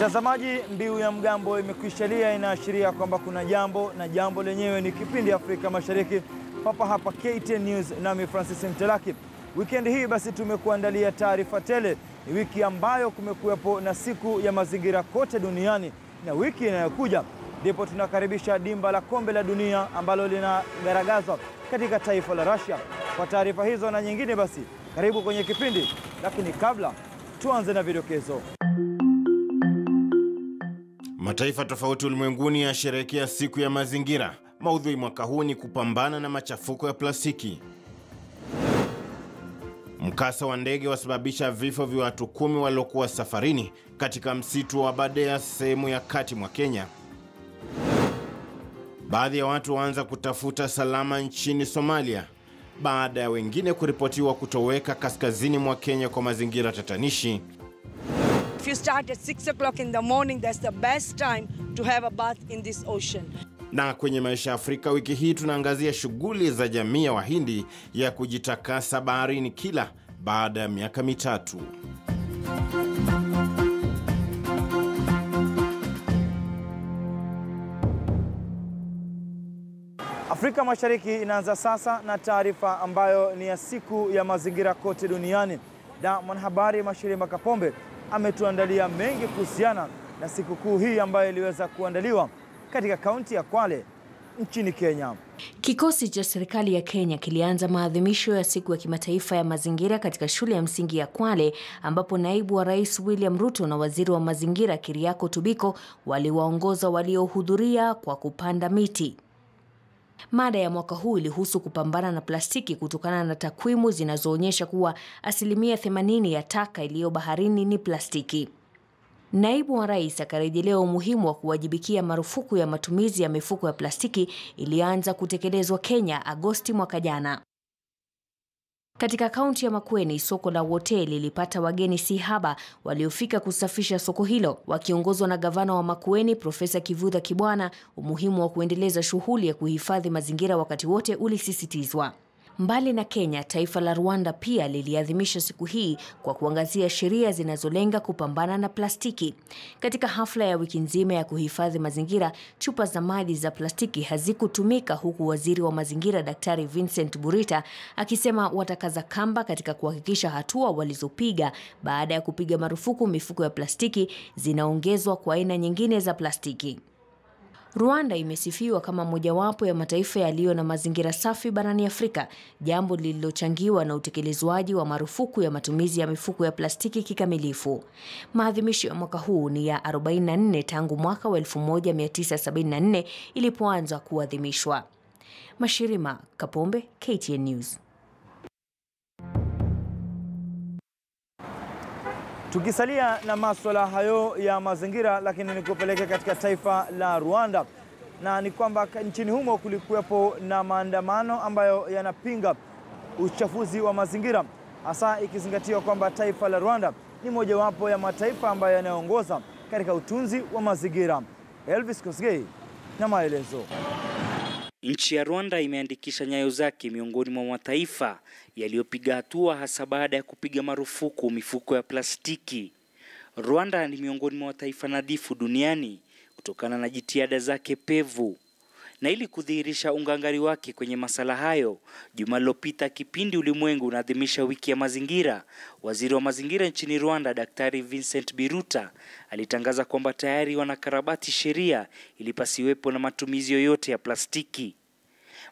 Mtazamaji, mbiu ya mgambo imekwishalia, inaashiria kwamba kuna jambo, na jambo lenyewe ni kipindi Afrika Mashariki hapa KTN News, nami Francis Mtelaki. Weekend hii basi tumekuandalia taarifa tele. Ni wiki ambayo kumekuwepo na siku ya mazingira kote duniani, na wiki inayokuja ndipo tunakaribisha dimba la kombe la dunia ambalo linagaragazwa katika taifa la Russia. Kwa taarifa hizo na nyingine basi karibu kwenye kipindi, lakini kabla tuanze na vidokezo. Mataifa tofauti ulimwenguni yasherehekea siku ya mazingira. Maudhui mwaka huu ni kupambana na machafuko ya plastiki. Mkasa wa ndege wasababisha vifo vya watu 10 waliokuwa safarini katika msitu wa Badea, sehemu ya kati mwa Kenya. Baadhi ya watu waanza kutafuta salama nchini Somalia baada ya wengine kuripotiwa kutoweka kaskazini mwa Kenya kwa mazingira tatanishi. If you start at 6 o'clock in the morning, that's the best time to have a bath in this ocean. Na kwenye maisha ya Afrika wiki hii tunaangazia shughuli za jamii ya Wahindi ya kujitakasa baharini kila baada ya miaka 3. Afrika Mashariki inaanza sasa na taarifa ambayo ni ya siku ya mazingira kote duniani. Na mwanahabari Mashirima Kapombe ametuandalia mengi kuhusiana na siku kuu hii ambayo iliweza kuandaliwa katika kaunti ya Kwale nchini Kenya. Kikosi cha serikali ya Kenya kilianza maadhimisho ya siku ya kimataifa ya mazingira katika shule ya msingi ya Kwale, ambapo naibu wa rais William Ruto na waziri wa mazingira Kiriako Tobiko waliwaongoza waliohudhuria kwa kupanda miti. Mada ya mwaka huu ilihusu kupambana na plastiki kutokana na takwimu zinazoonyesha kuwa 80% ya taka iliyo baharini ni plastiki. Naibu wa rais akarejelea umuhimu wa kuwajibikia marufuku ya matumizi ya mifuko ya plastiki ilianza kutekelezwa Kenya Agosti mwaka jana. Katika kaunti ya Makueni, soko la Wote lilipata wageni si haba waliofika kusafisha soko hilo. Wakiongozwa na gavana wa Makueni Profesa Kivutha Kibwana, umuhimu wa kuendeleza shughuli ya kuhifadhi mazingira wakati wote ulisisitizwa. Mbali na Kenya, taifa la Rwanda pia liliadhimisha siku hii kwa kuangazia sheria zinazolenga kupambana na plastiki. Katika hafla ya wiki nzima ya kuhifadhi mazingira, chupa za maji za plastiki hazikutumika, huku waziri wa mazingira Daktari Vincent Burita akisema watakaza kamba katika kuhakikisha hatua walizopiga baada ya kupiga marufuku mifuko ya plastiki zinaongezwa kwa aina nyingine za plastiki. Rwanda imesifiwa kama mojawapo ya mataifa yaliyo na mazingira safi barani Afrika, jambo lililochangiwa na utekelezwaji wa marufuku ya matumizi ya mifuko ya plastiki kikamilifu. Maadhimisho ya mwaka huu ni ya 44 tangu mwaka wa 1974 ilipoanza kuadhimishwa. Mashirima Kapombe, KTN News. Tukisalia na maswala hayo ya mazingira, lakini nikupeleke katika taifa la Rwanda, na ni kwamba nchini humo kulikuwepo na maandamano ambayo yanapinga uchafuzi wa mazingira, hasa ikizingatiwa kwamba taifa la Rwanda ni mojawapo ya mataifa ambayo yanaongoza katika utunzi wa mazingira. Elvis Kosgei na maelezo. Nchi ya Rwanda imeandikisha nyayo zake miongoni mwa mataifa yaliyopiga hatua, hasa baada ya kupiga marufuku mifuko ya plastiki. Rwanda ni miongoni mwa mataifa nadhifu duniani kutokana na jitihada zake pevu. Na ili kudhihirisha ungangari wake kwenye masala hayo, juma lililopita Kipindi ulimwengu unaadhimisha wiki ya mazingira. Waziri wa mazingira nchini Rwanda Daktari Vincent Biruta alitangaza kwamba tayari wanakarabati sheria ili pasiwepo na matumizi yoyote ya plastiki.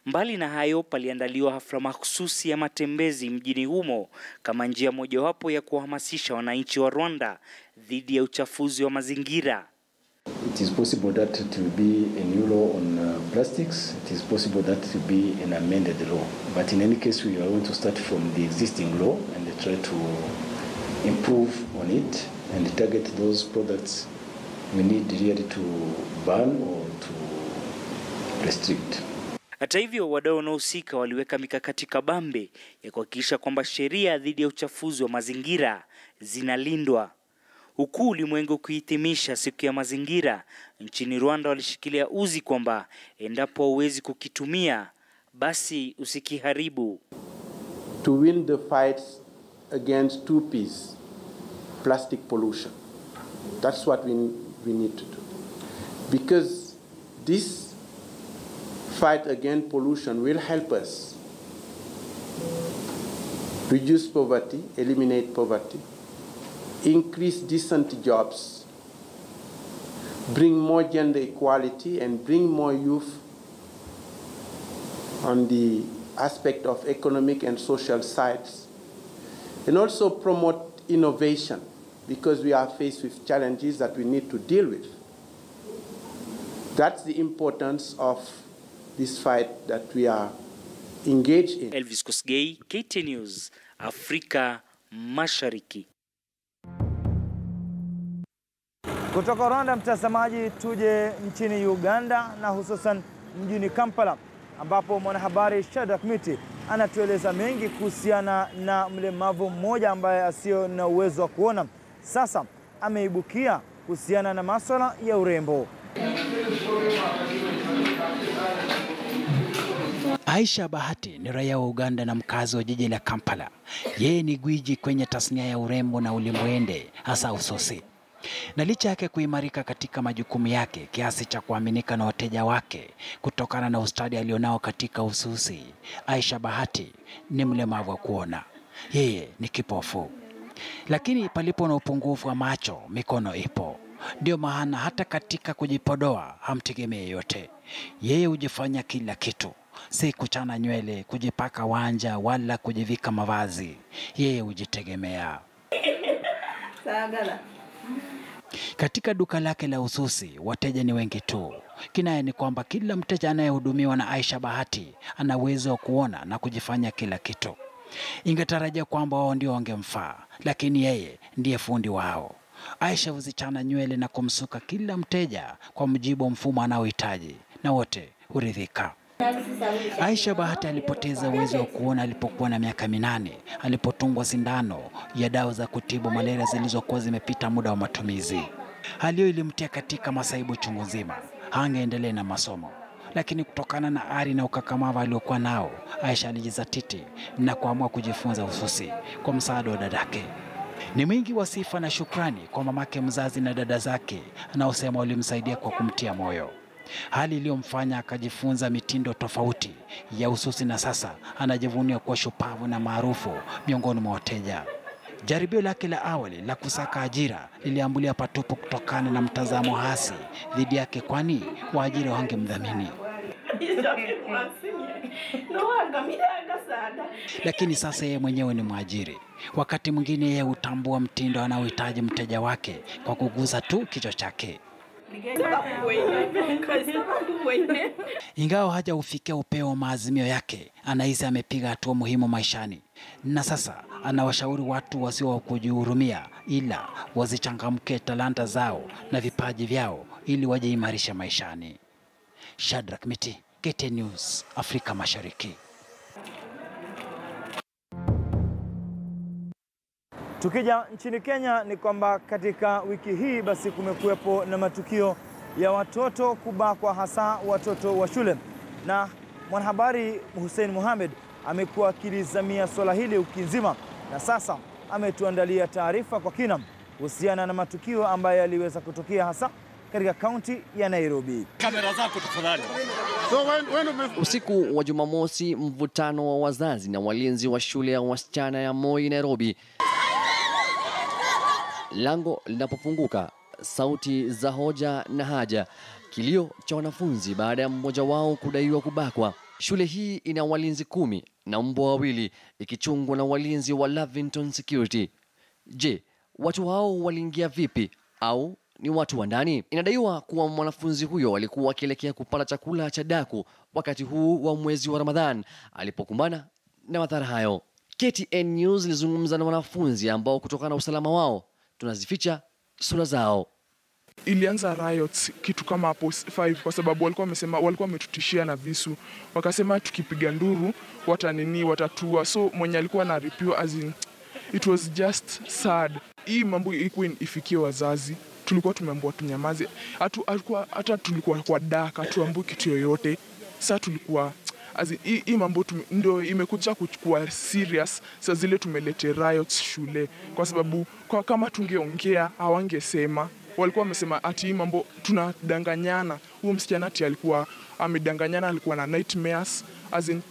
Mbali na hayo, paliandaliwa hafla mahususi ya matembezi mjini humo kama njia mojawapo ya kuhamasisha wananchi wa Rwanda dhidi ya uchafuzi wa mazingira. It is possible that to be a new law on plastics. It is possible that to be an amended law. But in any case, we are going to start from the existing law and try to improve on it and target those products we need really to ban or to restrict. Hata hivyo, wadau wanaohusika waliweka mikakati kabambe ya kuhakikisha kwamba sheria dhidi ya uchafuzi wa mazingira zinalindwa. Huku ulimwengu kuhitimisha siku ya mazingira, nchini Rwanda walishikilia uzi kwamba endapo huwezi kukitumia, basi usikiharibu. To win the fight against 2Ps, plastic pollution, That's what we need to do. Because this fight against pollution will help us reduce poverty, eliminate poverty, increase decent jobs, bring more gender equality, and bring more youth on the aspect of economic and social sides, and also promote innovation, because we are faced with challenges that we need to deal with. That's the importance of this fight that we are engaged in. Elvis Kosgei, KTN News, Afrika Mashariki. Kutoka Rwanda, mtazamaji, tuje nchini Uganda na hususan mjini Kampala, ambapo mwanahabari Shadrack Miti anatueleza mengi kuhusiana na mlemavu mmoja ambaye asio na uwezo wa kuona. Sasa ameibukia kuhusiana na maswala ya urembo. Aisha Bahati ni raia wa Uganda na mkazi wa jiji la Kampala. Yeye ni gwiji kwenye tasnia ya urembo na ulimwende, hasa ususi. Na licha yake kuimarika katika majukumu yake kiasi cha kuaminika na wateja wake kutokana na ustadi alionao katika ususi, Aisha Bahati ni mlemavu wa kuona. Yeye ni kipofu. Lakini palipo na upungufu wa macho, mikono ipo. Ndio maana hata katika kujipodoa hamtegemei yote. Yeye hujifanya kila kitu. Si kuchana nywele, kujipaka wanja, wala kujivika mavazi. Yeye hujitegemea. Katika duka lake la ususi, wateja ni wengi tu. Kinaya ni kwamba kila mteja anayehudumiwa na Aisha Bahati ana uwezo wa kuona na kujifanya kila kitu. Ingetarajia kwamba wao ndio wangemfaa, lakini yeye ndiye fundi wao. Aisha huzichana nywele na kumsuka kila mteja kwa mujibu wa mfumo anaohitaji, na wote huridhika. Aisha Bahati alipoteza uwezo wa kuona alipokuwa na miaka 8, alipotungwa sindano ya dawa za kutibu malaria zilizokuwa zimepita muda wa matumizi. Hali hiyo ilimtia katika masaibu chungu nzima. Hangeendelea na masomo, lakini kutokana na ari na ukakamavu aliokuwa nao, Aisha alijizatiti na kuamua kujifunza ususi kwa msaada wa dadake. Ni mwingi wa sifa na shukrani kwa mamake mzazi na dada zake anaosema walimsaidia kwa kumtia moyo. Hali iliyomfanya akajifunza mitindo tofauti ya ususi na sasa anajivunia kuwa shupavu na maarufu miongoni mwa wateja. Jaribio lake la awali la kusaka ajira liliambulia patupu kutokana na mtazamo hasi dhidi yake, kwani waajiri wangemdhamini. Lakini sasa yeye mwenyewe ni mwajiri. Wakati mwingine yeye hutambua mtindo anaohitaji mteja wake kwa kuguza tu kichwa chake. Ingawa haja ufikia upeo maazimio yake, anahisi amepiga hatua muhimu maishani. Na sasa anawashauri watu wasio wa kujihurumia, ila wazichangamke talanta zao na vipaji vyao ili wajiimarishe maishani. Shadrack Miti, KTN News, Afrika Mashariki. Tukija nchini Kenya ni kwamba katika wiki hii basi kumekuwepo na matukio ya watoto kubakwa, hasa watoto wa shule. Na mwanahabari Hussein Mohamed amekuwa akilizamia swala hili wiki nzima, na sasa ametuandalia taarifa kwa kina kuhusiana na matukio ambayo yaliweza kutokea hasa katika kaunti ya Nairobi. Kamera zako tafadhali. Usiku wa Jumamosi, mvutano wa wazazi na walinzi wa shule ya wasichana ya Moi, Nairobi. Lango linapofunguka, sauti za hoja na haja, kilio cha wanafunzi baada ya mmoja wao kudaiwa kubakwa. Shule hii ina walinzi 10 na mbwa 2, ikichungwa na walinzi wa Lavington Security. Je, watu hao waliingia vipi, au ni watu wa ndani? Inadaiwa kuwa mwanafunzi huyo alikuwa akielekea kupata chakula cha daku wakati huu wa mwezi wa Ramadhan alipokumbana na madhara hayo. KTN News ilizungumza na wanafunzi ambao kutokana na usalama wao tunazificha sura zao. Ilianza riots kitu kama hapo 5 kwa sababu walikuwa wametutishia na visu. Wakasema tukipiga nduru watatua. So mwenye alikuwa na ripiwa, as in it was just sad. Hii mambo ilikuwa ifikie wazazi. Tulikuwa tumeambiwa tunyamaze. Hata tulikuwa kwa daka tuambiwe kitu yoyote. Sasa tulikuwa hii mambo ndio imekuja kuchukua serious saa zile tumelete riots shule, kwa sababu kama tungeongea hawangesema. Walikuwa wamesema ati hii mambo tunadanganyana. Huyo msichana ati alikuwa amedanganyana, alikuwa na nightmares,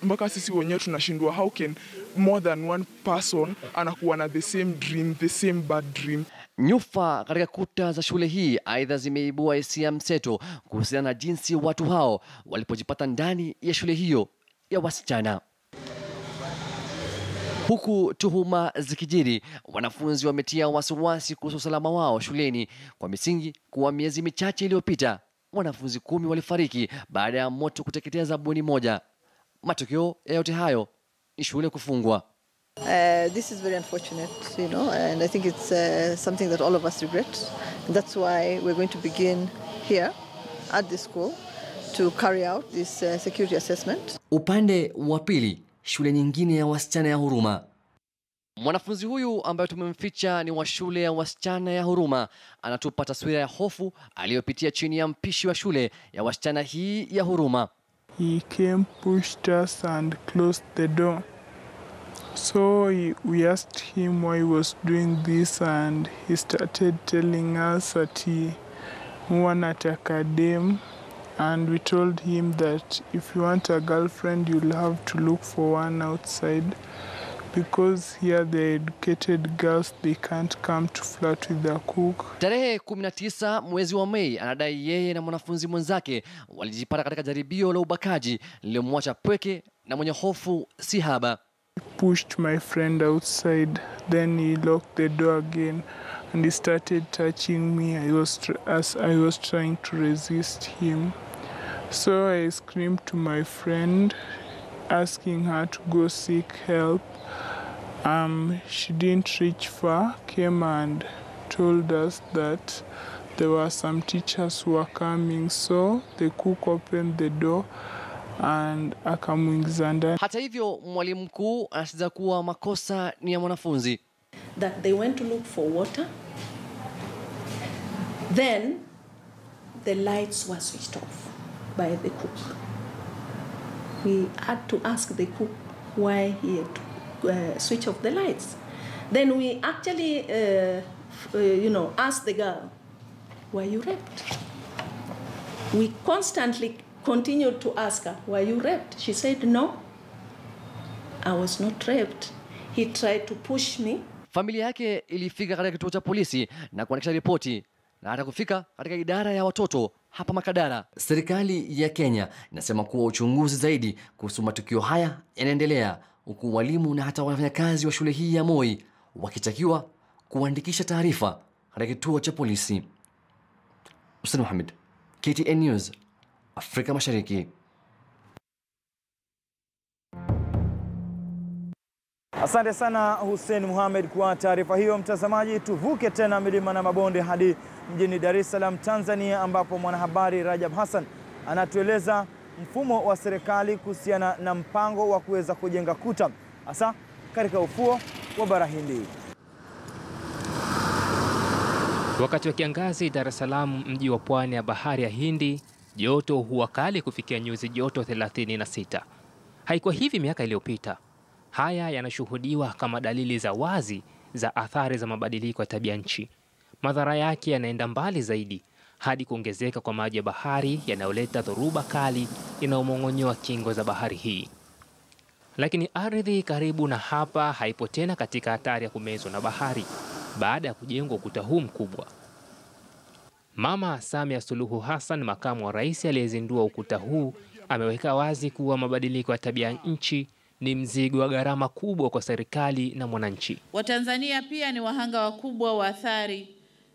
mpaka sisi wenyewe tunashindwa how can more than one person anakuwa na the same dream, the same bad dream. Nyufa katika kuta za shule hii aidha zimeibua hisia mseto kuhusiana na jinsi watu hao walipojipata ndani ya shule hiyo ya wasichana. Huku tuhuma zikijiri, wanafunzi wametia wasiwasi kuhusu usalama wao shuleni kwa misingi kuwa miezi michache iliyopita wanafunzi 10 walifariki baada ya moto kuteketeza bweni moja. Matokeo ya yote hayo ni shule kufungwa. This is very unfortunate, and I think it's something that all of us regret. And that's why we're going to begin here at the school to carry out this security assessment. Upande wa pili, shule nyingine ya wasichana ya Huruma. Mwanafunzi huyu ambaye tumemficha ni wa shule ya wasichana ya Huruma anatupa taswira ya hofu aliyopitia chini ya mpishi wa shule ya wasichana hii ya Huruma. He came, pushed us and closed the door. So we asked him why he was doing this, and he started telling us that he wanted a dem, and we told him that if you want a girlfriend you'll have to look for one outside, because here the educated girls, they can't come to flirt with the cook. Tarehe 19 mwezi wa Mei anadai yeye na mwanafunzi mwenzake walijipata katika jaribio la ubakaji lililomwacha pweke na mwenye hofu si haba. Pushed my friend outside, then he locked the door again and he started touching me as I was trying to resist him. So I screamed to my friend, asking her to go seek help. She didn't reach far, came and told us that there were some teachers who were coming, so the cook opened the door and akamuingiza ndani. Hata hivyo mwalimu mkuu anasema kuwa makosa ni ya mwanafunzi. That they went to look for water. Then the lights were switched off by the cook. We had to ask the cook why he had to switch off the lights. Then we actually asked the girl, were you raped? We constantly continued to ask her, were you raped? She said, no, I was not raped. He tried to push me. Familia yake ilifika katika kituo cha polisi na kuandikisha ripoti na hata kufika katika idara ya watoto hapa Makadara. Serikali ya Kenya inasema kuwa uchunguzi zaidi kuhusu matukio haya yanaendelea, huku walimu na hata wafanyakazi wa shule hii ya Moi wakitakiwa kuandikisha taarifa katika kituo cha polisi. Hussein Mohamed, KTN News, Afrika Mashariki. Asante sana Hussein Mohamed kwa taarifa hiyo. Mtazamaji, tuvuke tena milima na mabonde hadi mjini Dar es Salaam, Tanzania, ambapo mwanahabari Rajab Hassan anatueleza mfumo wa serikali kuhusiana na mpango wa kuweza kujenga kuta hasa katika ufuo wa Bara Hindi. Wakati wa kiangazi Dar es Salaam, mji wa pwani ya bahari ya Hindi, joto huwa kali kufikia nyuzi joto 36. Haikuwa hivi miaka iliyopita. Haya yanashuhudiwa kama dalili za wazi za athari za mabadiliko ya tabia nchi. Madhara yake yanaenda mbali zaidi hadi kuongezeka kwa maji ya bahari yanayoleta dhoruba kali inayomong'onyoa kingo za bahari hii. Lakini ardhi karibu na hapa haipo tena katika hatari ya kumezwa na bahari baada ya kujengwa ukuta huu mkubwa. Mama Samia Suluhu Hassan, makamu wa rais aliyezindua ukuta huu, ameweka wazi kuwa mabadiliko ya tabia nchi ni mzigo wa gharama kubwa kwa serikali na mwananchi. Watanzania pia ni wahanga wakubwa wa athari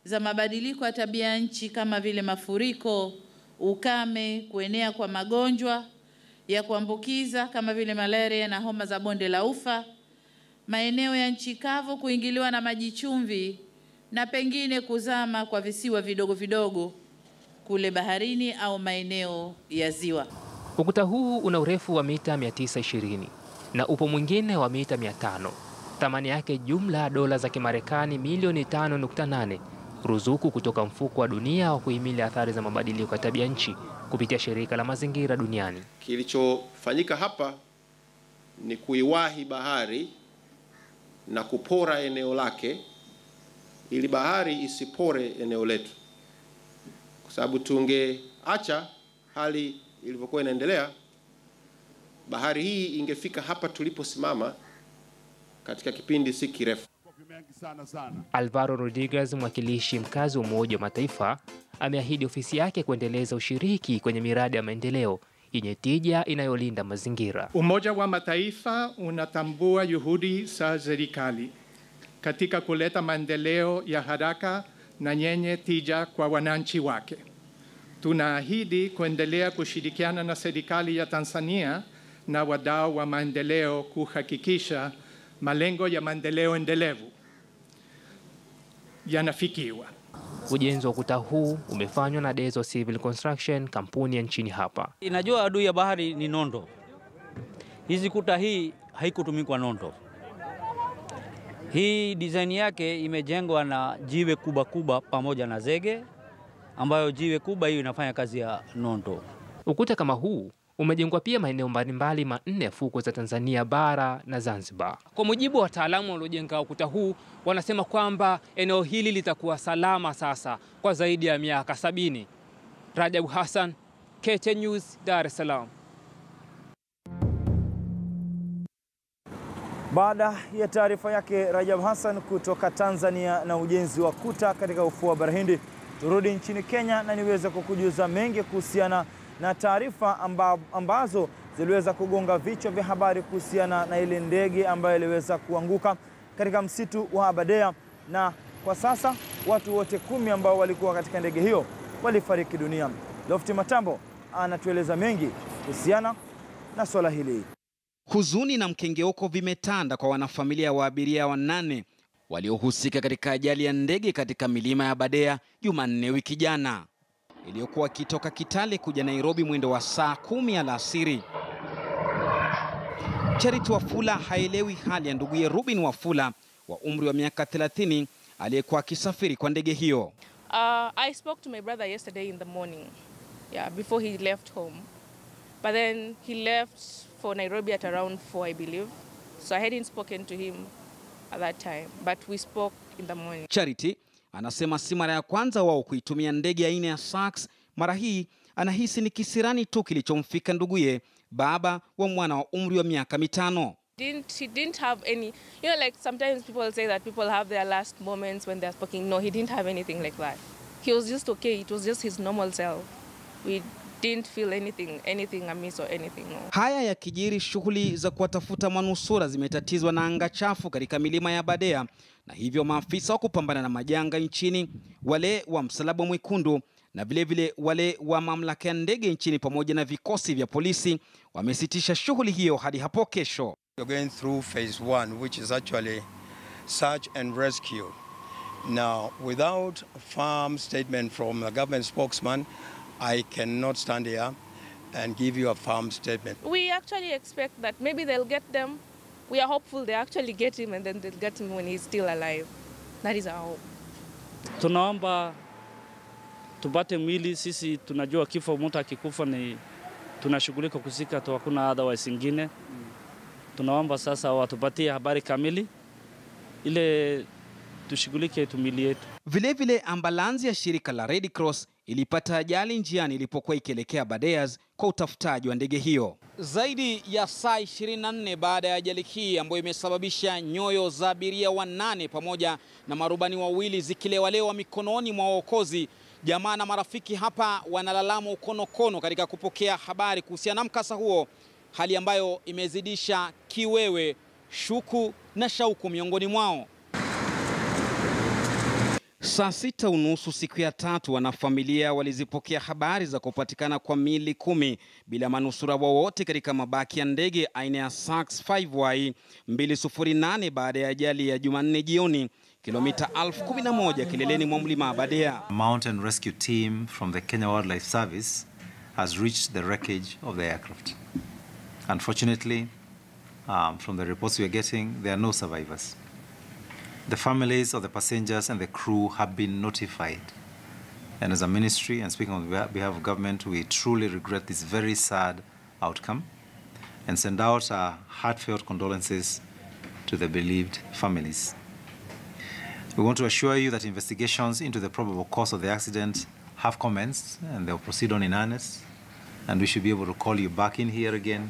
za mabadiliko ya tabia nchi kama vile mafuriko, ukame, kuenea kwa magonjwa ya kuambukiza kama vile malaria na homa za bonde la ufa, maeneo ya nchi kavu kuingiliwa na maji chumvi na pengine kuzama kwa visiwa vidogo vidogo kule baharini au maeneo ya ziwa. Ukuta huu una urefu wa mita 920 na upo mwingine wa mita 500. Thamani yake jumla dola za Kimarekani milioni 5.8 ruzuku kutoka mfuko wa dunia wa kuhimili athari za mabadiliko ya tabia nchi kupitia shirika la mazingira duniani. Kilichofanyika hapa ni kuiwahi bahari na kupora eneo lake ili bahari isipore eneo letu, kwa sababu tungeacha hali ilivyokuwa inaendelea, bahari hii ingefika hapa tuliposimama katika kipindi si kirefu. Alvaro Rodriguez, mwakilishi mkazi wa Umoja wa Mataifa, ameahidi ofisi yake kuendeleza ushiriki kwenye miradi ya maendeleo yenye tija inayolinda mazingira. Umoja wa Mataifa unatambua juhudi za serikali katika kuleta maendeleo ya haraka na yenye tija kwa wananchi wake. Tunaahidi kuendelea kushirikiana na serikali ya Tanzania na wadau wa maendeleo kuhakikisha malengo ya maendeleo endelevu yanafikiwa. Ujenzi wa ukuta huu umefanywa na Dezo Civil Construction, kampuni ya nchini hapa. Inajua adui ya bahari ni nondo. Hizi kuta hii haikutumikwa nondo. Hii design yake imejengwa na jiwe kubwa pamoja na zege, ambayo jiwe kubwa hiyo inafanya kazi ya nondo. Ukuta kama huu umejengwa pia maeneo mbalimbali manne ya fukwe za Tanzania bara na Zanzibar. Kwa mujibu wa wataalamu waliojenga ukuta huu, wanasema kwamba eneo hili litakuwa salama sasa kwa zaidi ya miaka 70. Rajab Hassan, KTN News, Dar es Salaam. Baada ya taarifa yake Rajab Hassan kutoka Tanzania na ujenzi wa kuta katika ufuo wa Bahari Hindi, turudi nchini Kenya na niweze kukujuza mengi kuhusiana na taarifa ambazo ziliweza kugonga vichwa vya habari kuhusiana na ile ndege ambayo iliweza kuanguka katika msitu wa Aberdare, na kwa sasa watu wote 10 ambao walikuwa katika ndege hiyo walifariki dunia. Lofty Matambo anatueleza mengi kuhusiana na swala hili. Huzuni na mkengeuko vimetanda kwa wanafamilia wa abiria 8 waliohusika katika ajali ya ndege katika milima ya Aberdare Jumanne wiki jana, iliyokuwa kitoka Kitale kuja Nairobi mwendo wa saa 10 alasiri. Charity Wafula haelewi hali ya nduguye Rubin Wafula wa umri wa miaka 30 aliyekuwa akisafiri kwa ndege hiyo. I spoke to my brother yesterday in the morning, before he left home. But then he left for Nairobi at around 4, I believe. So I hadn't spoken to him at that time, but we spoke in the morning. Charity anasema si mara ya kwanza wao kuitumia ndege aina ya Sax. Mara hii anahisi ni kisirani tu kilichomfika nduguye, baba wa mwana wa umri wa miaka 5. He didn't have any, you know, like sometimes people say that people have their last moments when they're speaking. No, he didn't have anything like that. He was just okay. It was just his normal self. We didn't feel anything amiss or anything. No. Haya ya kijiri, shughuli za kuwatafuta manusura zimetatizwa na anga chafu katika milima ya Aberdare, na hivyo maafisa wa kupambana na majanga nchini, wale wa Msalaba Mwekundu na vile wale wa mamlaka ya ndege nchini pamoja na vikosi vya polisi wamesitisha shughuli hiyo hadi hapo kesho. We're going through phase 1, which is actually search and rescue. Now, without a firm statement from a government spokesman, I cannot stand here and give you a firm statement. We actually expect that maybe they'll get them. We are hopeful they actually get him, and then they'll get him when he's still alive. That is our hope. Tunaomba tupate mwili. Sisi tunajua kifo, mtu akikufa ni tunashughulika kusika tu, hakuna otherwise ingine. Tunaomba sasa watupatie habari kamili ile tushughulike tumili yetu. Vile ambulansi ya shirika la Red Cross ilipata ajali njiani ilipokuwa ikielekea Aberdare kwa utafutaji wa ndege hiyo. Zaidi ya saa 24 baada ya ajali hii ambayo imesababisha nyoyo za abiria 8 pamoja na marubani 2 zikilewalewa mikononi mwa waokozi, jamaa na marafiki hapa wanalalama ukonokono katika kupokea habari kuhusiana na mkasa huo, hali ambayo imezidisha kiwewe, shuku na shauku miongoni mwao. Saa 6:30 siku ya tatu, wanafamilia walizipokea habari za kupatikana kwa miili 10 bila manusura wowote katika mabaki ya ndege aina ya Sax 5Y 208 baada ya ajali ya Jumanne jioni kilomita 11 kileleni mwa mlima Aberdare. Mountain rescue team from the Kenya Wildlife Service has reached the wreckage of the aircraft. Unfortunately, from the reports we are getting, there are no survivors. The families of the passengers and the crew have been notified. And as a ministry, and speaking on behalf of government, we truly regret this very sad outcome and send out our heartfelt condolences to the bereaved families. We want to assure you that investigations into the probable cause of the accident have commenced and they'll proceed on in earnest, and we should be able to call you back in here again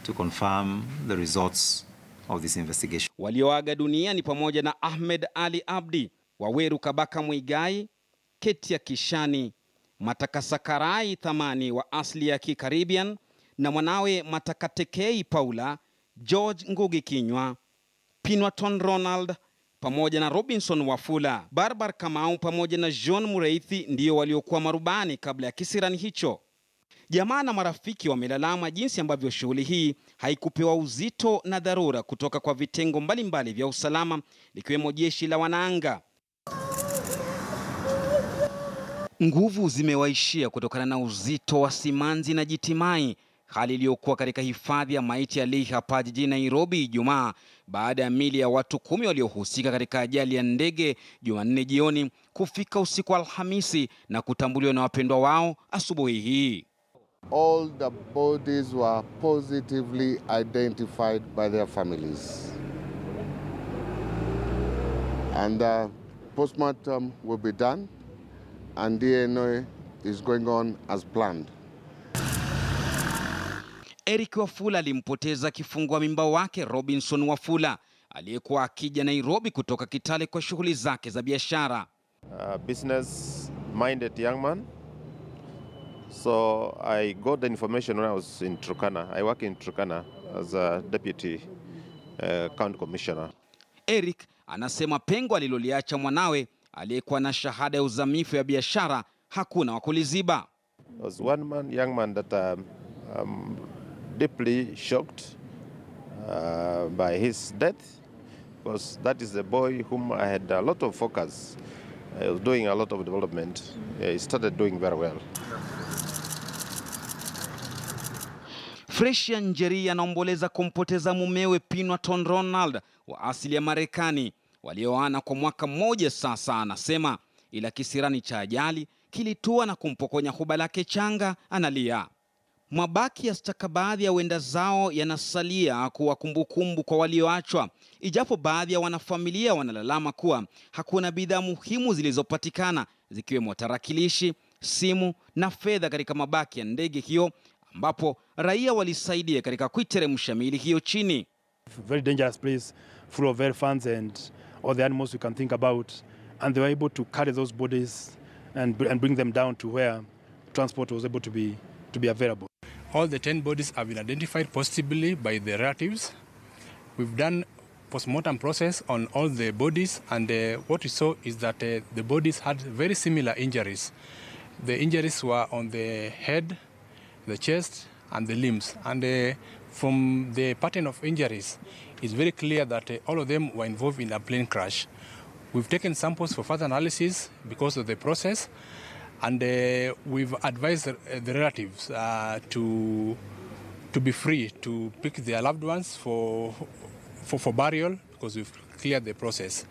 to confirm the results of this investigation. Walioaga dunia ni pamoja na Ahmed Ali Abdi, Waweru Kabaka Muigai, Ketia Kishani, Matakasakarai Thamani wa asili ya Kikaribbian na mwanawe Matakatekei Paula, George Ngugi Kinywa, Pinwaton Ronald pamoja na Robinson Wafula. Barbar Kamau pamoja na John Mureithi ndio waliokuwa marubani kabla ya kisirani hicho. Jamaa na marafiki wamelalama jinsi ambavyo shughuli hii haikupewa uzito na dharura kutoka kwa vitengo mbalimbali vya usalama likiwemo jeshi la wanaanga. Nguvu zimewaishia kutokana na uzito wa simanzi na jitimai, hali iliyokuwa katika hifadhi ya maiti ya Leigh hapa jijini Nairobi Ijumaa baada ya mili ya watu 10 waliohusika katika ajali ya ndege Jumanne jioni kufika usiku wa Alhamisi na kutambuliwa na wapendwa wao asubuhi hii. All the bodies were positively identified by their families. And the postmortem will be done and DNA is going on as planned. Eric Wafula alimpoteza kifungua mimba wake Robinson Wafula aliyekuwa akija Nairobi kutoka Kitale kwa shughuli zake za biashara. Business-minded young man. So I got the information when I was in Turkana. I work in Turkana as a deputy county commissioner. Eric anasema pengo aliloliacha mwanawe aliyekuwa na shahada ya uzamifu ya biashara hakuna wakuliziba. There was one young man that deeply shocked by his death, because that is the boy whom I had a lot of focus. I was doing a lot of development. He started doing very well. Freshia Njeri anaomboleza kumpoteza mumewe Pinwaton Ronald wa asili ya Marekani walioana kwa mwaka mmoja sasa. Anasema ila kisirani cha ajali kilitua na kumpokonya huba lake changa. Analia. Mabaki ya stakabadhi ya wenda zao yanasalia kuwa kumbukumbu kwa walioachwa, ijapo baadhi ya wanafamilia wanalalama kuwa hakuna bidhaa muhimu zilizopatikana zikiwemo tarakilishi, simu na fedha katika mabaki ya ndege hiyo, ambapo raia walisaidia katika kuiteremsha miili hiyo chini. Very dangerous place, full of elephants and all the animals you can think about, and they were able to carry those bodies and bring them down to where transport was able to be available. All the 10 bodies have been identified positively by the relatives. We've done post-mortem process on all the bodies, and what we saw is that the bodies had very similar injuries. The injuries were on the head, the chest, and the limbs. And from the pattern of injuries, it's very clear that all of them were involved in a plane crash. We've taken samples for further analysis because of the process, and we've advised the relatives to be free to pick their loved ones for burial, because we've cleared the process.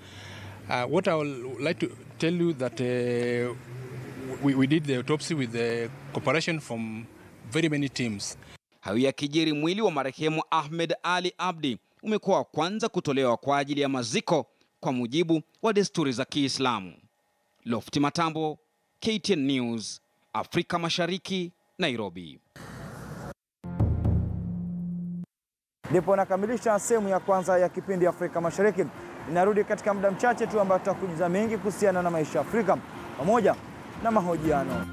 What I would like to tell you that we did the autopsy with the cooperation from very many teams. Hayo yakijiri, mwili wa marehemu Ahmed Ali Abdi umekuwa kwanza kutolewa kwa ajili ya maziko kwa mujibu wa desturi za Kiislamu. Lofti Matambo, KTN News, Afrika Mashariki, Nairobi. Ndipo nakamilisha sehemu ya kwanza ya kipindi Afrika Mashariki. Inarudi katika muda mchache tu ambao tutakujuza mengi kuhusiana na maisha ya Afrika pamoja na mahojiano.